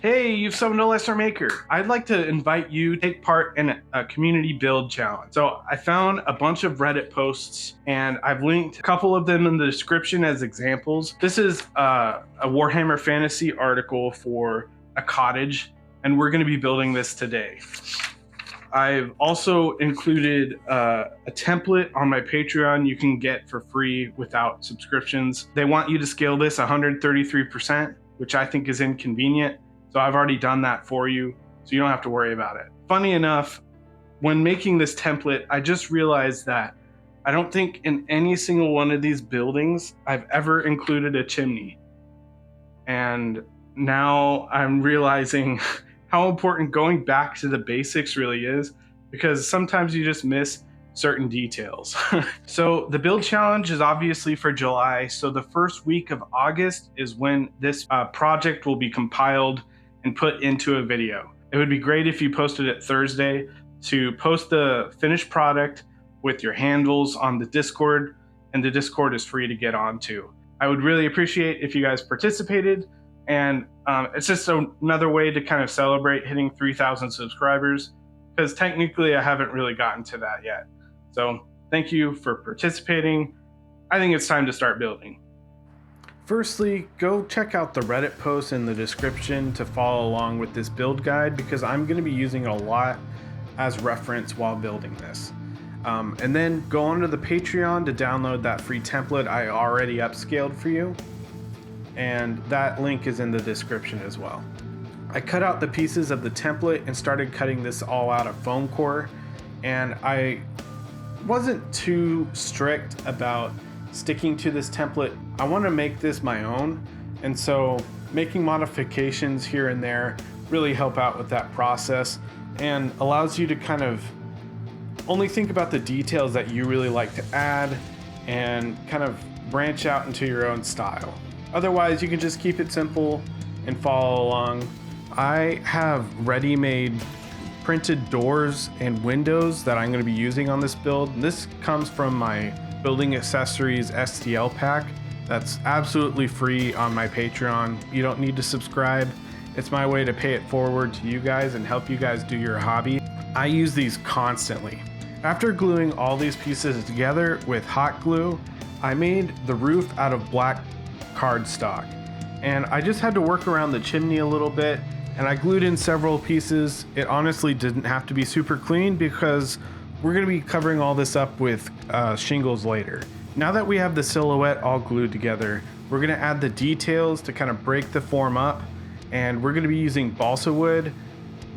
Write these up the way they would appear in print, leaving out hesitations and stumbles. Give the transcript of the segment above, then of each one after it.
Hey, you've summoned a lesser maker. I'd like to invite you to take part in a community build challenge. So I found a bunch of Reddit posts and I've linked a couple of them in the description as examples. This is a Warhammer fantasy article for a cottage, and we're going to be building this today. I've also included a template on my Patreon you can get for free without subscriptions. They want you to scale this 133%, which I think is inconvenient. So I've already done that for you, so you don't have to worry about it. Funny enough, when making this template, I just realized that I don't think in any single one of these buildings I've ever included a chimney. And now I'm realizing how important going back to the basics really is, because sometimes you just miss certain details. So the build challenge is obviously for July. So the first week of August is when this project will be compiled and put into a video. It would be great if you posted it Thursday to post the finished product with your handles on the Discord, and the Discord is free to get onto. I would really appreciate if you guys participated, and it's just another way to kind of celebrate hitting 3,000 subscribers, because technically I haven't really gotten to that yet. So thank you for participating. I think it's time to start building. Firstly, go check out the Reddit post in the description to follow along with this build guide, because I'm going to be using it a lot as reference while building this. And then go onto the Patreon to download that free template I already upscaled for you. And that link is in the description as well. I cut out the pieces of the template and started cutting this all out of foam core. And I wasn't too strict about sticking to this template. I want to make this my own, and so making modifications here and there really help out with that process and allows you to kind of only think about the details that you really like to add and kind of branch out into your own style. Otherwise, you can just keep it simple and follow along. I have ready-made printed doors and windows that I'm going to be using on this build. This comes from my Building Accessories STL pack. That's absolutely free on my Patreon. You don't need to subscribe. It's my way to pay it forward to you guys and help you guys do your hobby. I use these constantly. After gluing all these pieces together with hot glue, I made the roof out of black cardstock. And I just had to work around the chimney a little bit, and I glued in several pieces. It honestly didn't have to be super clean because we're going to be covering all this up with shingles later. Now that we have the silhouette all glued together, we're going to add the details to kind of break the form up, and we're going to be using balsa wood,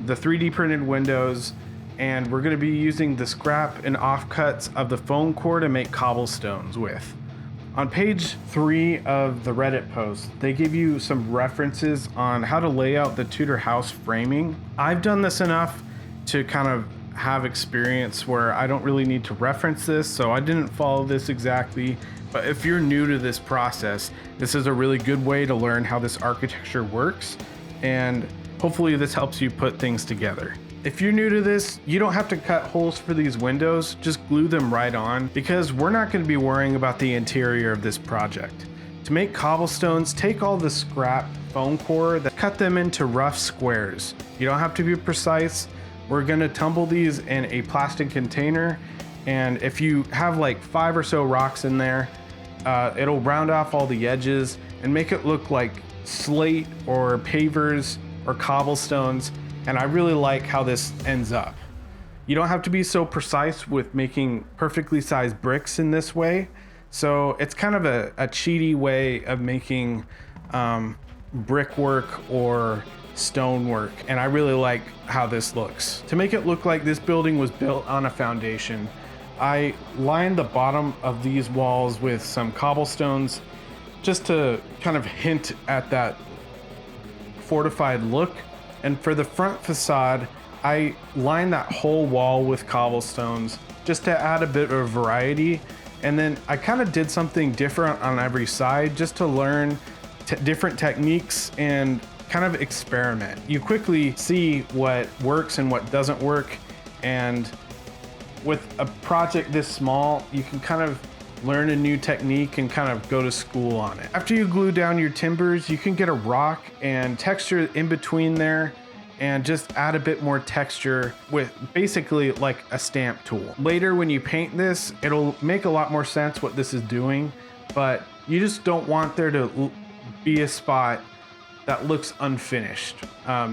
the 3D printed windows, and we're going to be using the scrap and offcuts of the foam core to make cobblestones with. On page 3 of the Reddit post, they give you some references on how to lay out the Tudor house framing. I've done this enough to kind of have experience where I don't really need to reference this, so I didn't follow this exactly. But if you're new to this process, this is a really good way to learn how this architecture works, and hopefully this helps you put things together. If you're new to this, you don't have to cut holes for these windows, just glue them right on, because we're not going to be worrying about the interior of this project. To make cobblestones, take all the scrap foam core, cut them into rough squares. You don't have to be precise. We're going to tumble these in a plastic container, and if you have like 5 or so rocks in there, it'll round off all the edges and make it look like slate or pavers or cobblestones. And I really like how this ends up. You don't have to be so precise with making perfectly sized bricks in this way. So it's kind of a cheaty way of making brickwork or stonework. And I really like how this looks. To make it look like this building was built on a foundation, I lined the bottom of these walls with some cobblestones just to kind of hint at that fortified look. And for the front facade, I lined that whole wall with cobblestones just to add a bit of variety. And then I kind of did something different on every side just to learn different techniques and kind of experiment. You quickly see what works and what doesn't work. And with a project this small, you can kind of learn a new technique and kind of go to school on it. After you glue down your timbers, you can get a rock and texture in between there and just add a bit more texture with basically like a stamp tool. Later when you paint this, it'll make a lot more sense what this is doing, but you just don't want there to be a spot that looks unfinished.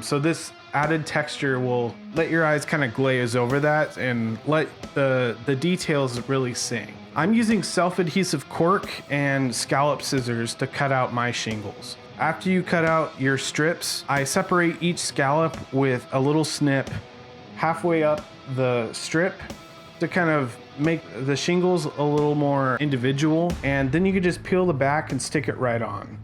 So this added texture will let your eyes kind of glaze over that and let the details really sing. I'm using self-adhesive cork and scallop scissors to cut out my shingles. After you cut out your strips, I separate each scallop with a little snip halfway up the strip to kind of make the shingles a little more individual, and then you can just peel the back and stick it right on.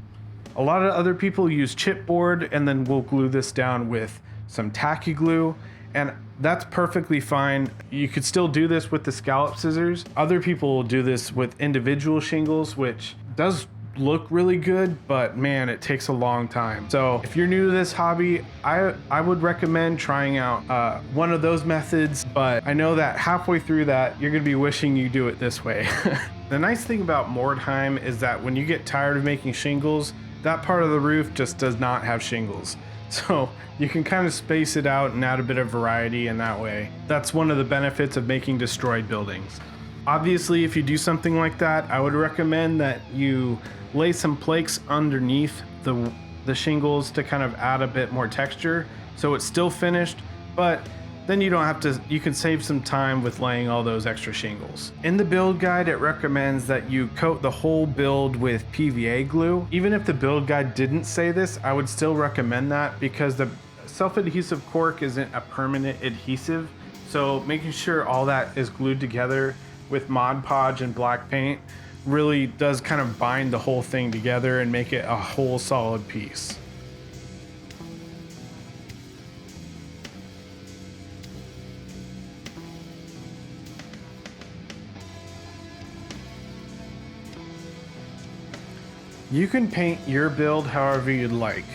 A lot of other people use chipboard and then we'll glue this down with some tacky glue, and that's perfectly fine. You could still do this with the scallop scissors. Other people will do this with individual shingles, which does look really good, but man, it takes a long time. So if you're new to this hobby, I would recommend trying out one of those methods, but I know that halfway through that, you're gonna be wishing you do it this way. The nice thing about Mordheim is that when you get tired of making shingles, that part of the roof just does not have shingles. So you can kind of space it out and add a bit of variety in that way. That's one of the benefits of making destroyed buildings. Obviously, if you do something like that, I would recommend that you lay some flakes underneath the shingles to kind of add a bit more texture so it's still finished, but then you don't have to, you can save some time with laying all those extra shingles. In the build guide, it recommends that you coat the whole build with PVA glue. Even if the build guide didn't say this, I would still recommend that because the self-adhesive cork isn't a permanent adhesive. So making sure all that is glued together with Mod Podge and black paint really does kind of bind the whole thing together and make it a whole solid piece. You can paint your build however you'd like,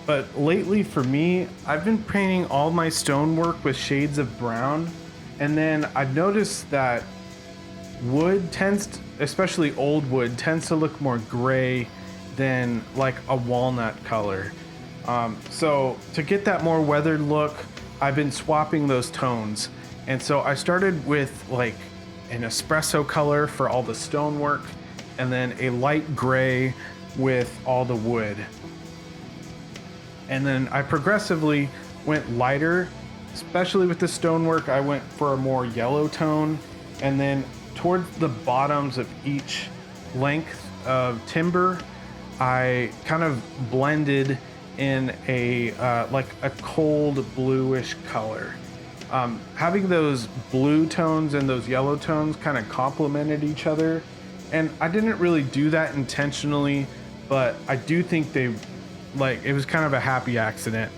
but lately for me, I've been painting all my stonework with shades of brown, and then I've noticed that wood especially old wood, tends to look more gray than like a walnut color. So to get that more weathered look, I've been swapping those tones. And so I started with like an espresso color for all the stonework, and then a light gray with all the wood. And then I progressively went lighter, especially with the stonework. I went for a more yellow tone, and then towards the bottoms of each length of timber, I kind of blended in a like a cold bluish color. Having those blue tones and those yellow tones kind of complemented each other, and I didn't really do that intentionally, but I do think it was kind of a happy accident.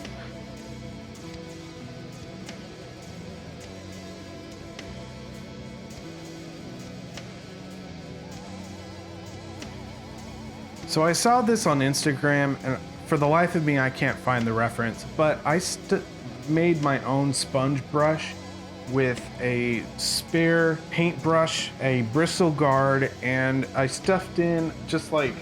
So I saw this on Instagram, and for the life of me, I can't find the reference, but I made my own sponge brush with a spare paintbrush, a bristle guard, and I stuffed in just like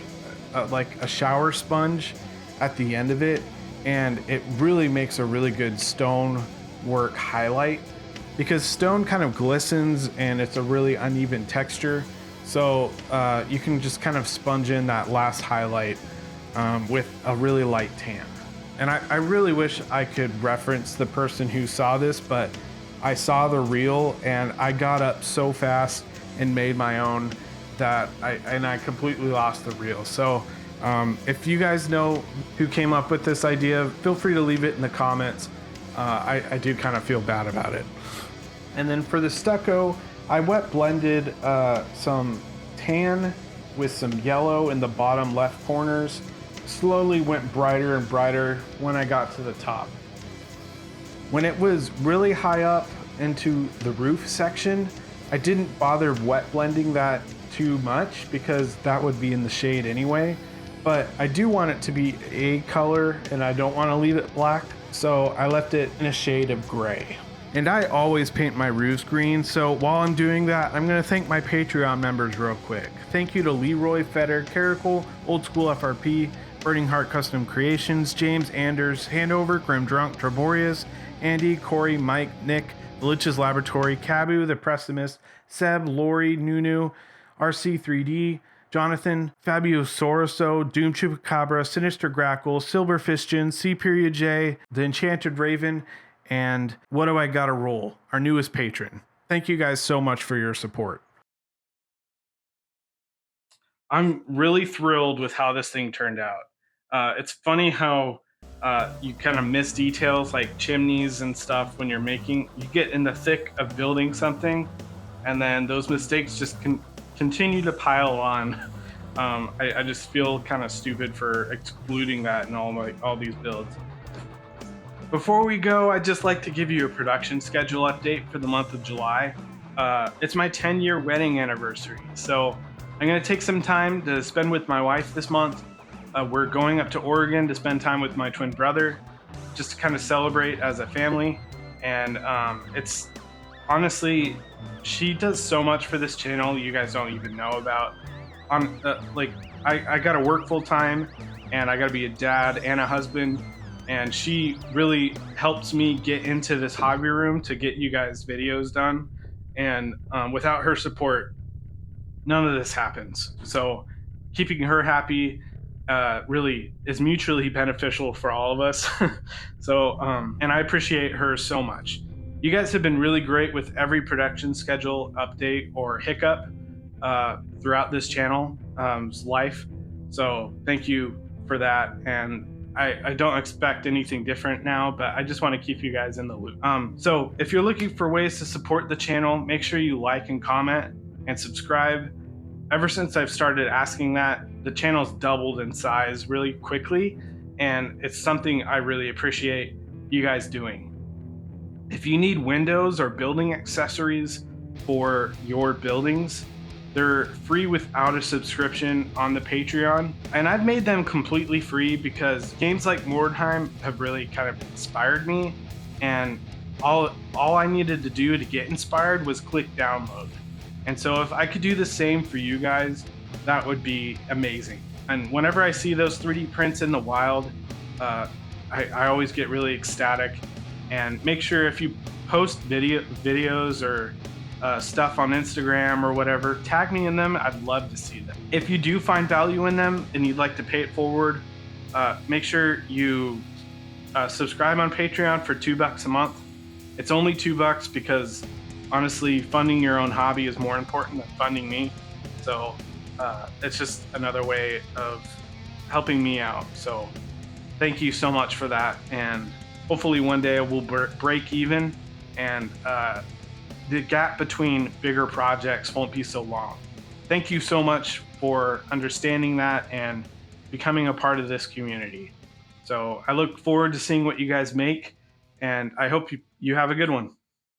a shower sponge at the end of it, and it really makes a really good stone work highlight because stone kind of glistens and it's a really uneven texture. So you can just kind of sponge in that last highlight with a really light tan. And I really wish I could reference the person who saw this, but I saw the reel and I got up so fast and made my own that I completely lost the reel. So if you guys know who came up with this idea, feel free to leave it in the comments. I do kind of feel bad about it. And then for the stucco, I wet blended some tan with some yellow in the bottom left corners. Slowly went brighter and brighter when I got to the top. When it was really high up into the roof section, I didn't bother wet blending that too much because that would be in the shade anyway. But I do want it to be a color and I don't want to leave it black, so I left it in a shade of gray. And I always paint my roofs green, so while I'm doing that, I'm going to thank my Patreon members real quick. Thank you to Leroy, Feder, Caracol, Old School FRP, Burning Heart Custom Creations, James Anders, Handover, Grim Drunk, Treborius, Andy, Corey, Mike, Nick, The Lich's Laboratory, Cabu, The Pessimist, Seb, Lori, Nunu, RC3D, Jonathan, Fabio Soroso, Doom Chupacabra, Sinister Grackle, Silver Fistgen, C.J, The Enchanted Raven, and What Do I Gotta Roll, our newest patron. Thank you guys so much for your support. I'm really thrilled with how this thing turned out. It's funny how you kind of miss details like chimneys and stuff when you get in the thick of building something, and then those mistakes just continue to pile on. I just feel kind of stupid for excluding that in all these builds. Before we go, I'd just like to give you a production schedule update for the month of July. It's my 10-year wedding anniversary, so I'm going to take some time to spend with my wife this month. We're going up to Oregon to spend time with my twin brother, just to kind of celebrate as a family. And it's honestly, she does so much for this channel you guys don't even know about. I got to work full time, and I got to be a dad and a husband. And she really helps me get into this hobby room to get you guys videos done. And without her support, none of this happens. So keeping her happy really is mutually beneficial for all of us. So, and I appreciate her so much. You guys have been really great with every production schedule update or hiccup throughout this channel's life. So thank you for that. And I don't expect anything different now, but I just want to keep you guys in the loop. So if you're looking for ways to support the channel, make sure you like and comment and subscribe. Ever since I've started asking that, the channel's doubled in size really quickly, and it's something I really appreciate you guys doing. If you need windows or building accessories for your buildings, they're free without a subscription on the Patreon. And I've made them completely free because games like Mordheim have really kind of inspired me. And all I needed to do to get inspired was click download. And so if I could do the same for you guys, that would be amazing. And whenever I see those 3D prints in the wild, I always get really ecstatic. And make sure if you post videos or stuff on Instagram or whatever, tag me in them. I'd love to see them. If you do find value in them and you'd like to pay it forward, make sure you subscribe on Patreon for $2 a month. It's only $2 because honestly, funding your own hobby is more important than funding me. So it's just another way of helping me out. So thank you so much for that. And hopefully one day we'll break even, and the gap between bigger projects won't be so long. Thank you so much for understanding that and becoming a part of this community. So I look forward to seeing what you guys make, and I hope you have a good one.